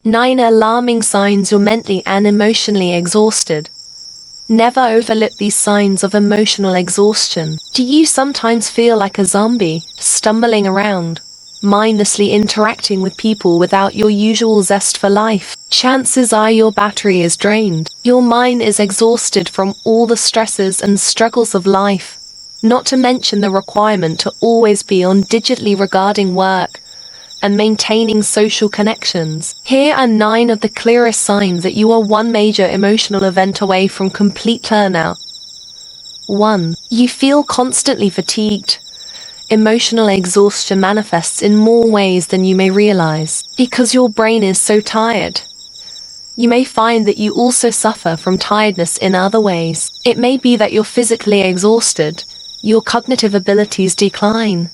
9 alarming signs you're mentally and emotionally exhausted. Never overlook these signs of emotional exhaustion. Do you sometimes feel like a zombie, stumbling around, mindlessly interacting with people without your usual zest for life? Chances are your battery is drained. Your mind is exhausted from all the stresses and struggles of life, not to mention the requirement to always be on digitally regarding work and maintaining social connections. Here are 9 of the clearest signs that you are one major emotional event away from complete burnout. 1. You feel constantly fatigued. Emotional exhaustion manifests in more ways than you may realize. Because your brain is so tired, you may find that you also suffer from tiredness in other ways. It may be that you're physically exhausted, your cognitive abilities decline,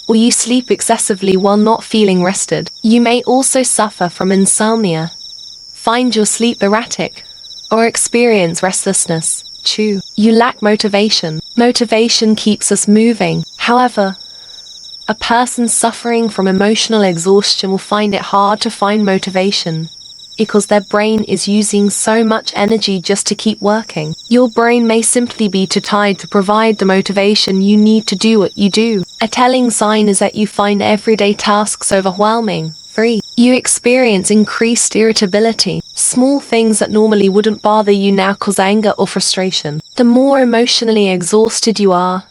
or you sleep excessively while not feeling rested. You may also suffer from insomnia, find your sleep erratic, or experience restlessness. 2. You lack motivation. Motivation keeps us moving. However, a person suffering from emotional exhaustion will find it hard to find motivation because their brain is using so much energy just to keep working. Your brain may simply be too tired to provide the motivation you need to do what you do. A telling sign is that you find everyday tasks overwhelming. 3. You experience increased irritability. Small things that normally wouldn't bother you now cause anger or frustration. The more emotionally exhausted you are,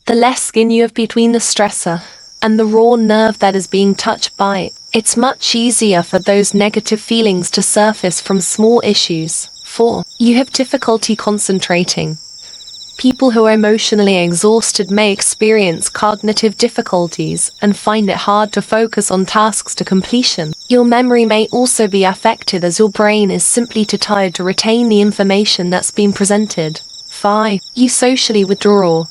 the less skin you have between the stressor and the raw nerve that is being touched by it. It's much easier for those negative feelings to surface from small issues. 4. You have difficulty concentrating. People who are emotionally exhausted may experience cognitive difficulties and find it hard to focus on tasks to completion. Your memory may also be affected as your brain is simply too tired to retain the information that's been presented. 5. You socially withdraw.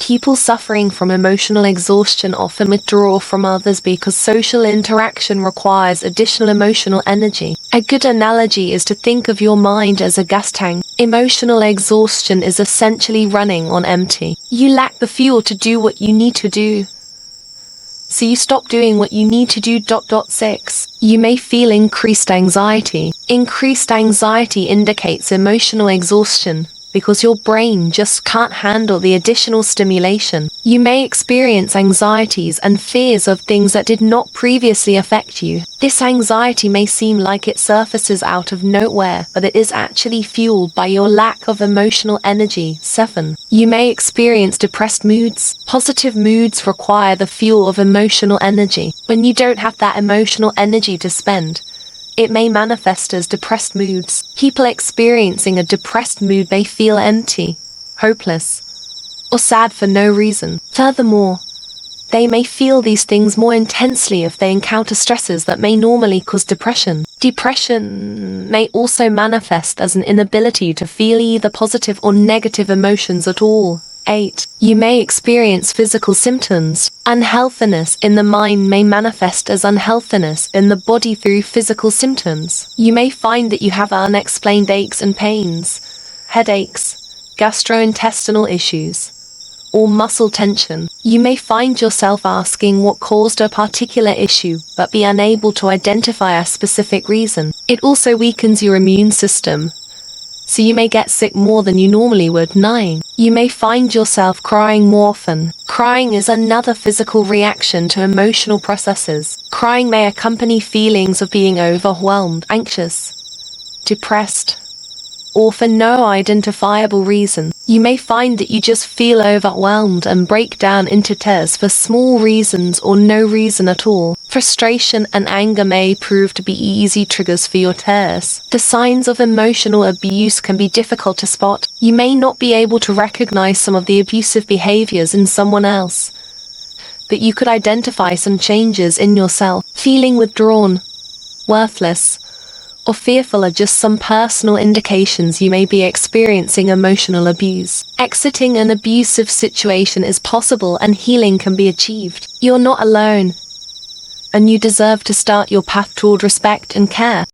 People suffering from emotional exhaustion often withdraw from others because social interaction requires additional emotional energy. A good analogy is to think of your mind as a gas tank. Emotional exhaustion is essentially running on empty. You lack the fuel to do what you need to do, so you stop doing what you need to do. 6. You may feel increased anxiety. Increased anxiety indicates emotional exhaustion because your brain just can't handle the additional stimulation. You may experience anxieties and fears of things that did not previously affect you. This anxiety may seem like it surfaces out of nowhere, but it is actually fueled by your lack of emotional energy. 7. You may experience depressed moods. Positive moods require the fuel of emotional energy. When you don't have that emotional energy to spend, it may manifest as depressed moods. People experiencing a depressed mood may feel empty, hopeless, or sad for no reason. Furthermore, they may feel these things more intensely if they encounter stresses that may normally cause depression. Depression may also manifest as an inability to feel either positive or negative emotions at all. 8. You may experience physical symptoms. Unhealthiness in the mind may manifest as unhealthiness in the body through physical symptoms. You may find that you have unexplained aches and pains, headaches, gastrointestinal issues, or muscle tension. You may find yourself asking what caused a particular issue, but be unable to identify a specific reason. It also weakens your immune system, so you may get sick more than you normally would. 9. You may find yourself crying more often. Crying is another physical reaction to emotional processes. Crying may accompany feelings of being overwhelmed, anxious, depressed, or for no identifiable reason. You may find that you just feel overwhelmed and break down into tears for small reasons or no reason at all. Frustration and anger may prove to be easy triggers for your tears. The signs of emotional abuse can be difficult to spot. You may not be able to recognize some of the abusive behaviors in someone else, but you could identify some changes in yourself. Feeling withdrawn, worthless, or fearful are just some personal indications you may be experiencing emotional abuse. Exiting an abusive situation is possible and healing can be achieved. You're not alone, and you deserve to start your path toward respect and care.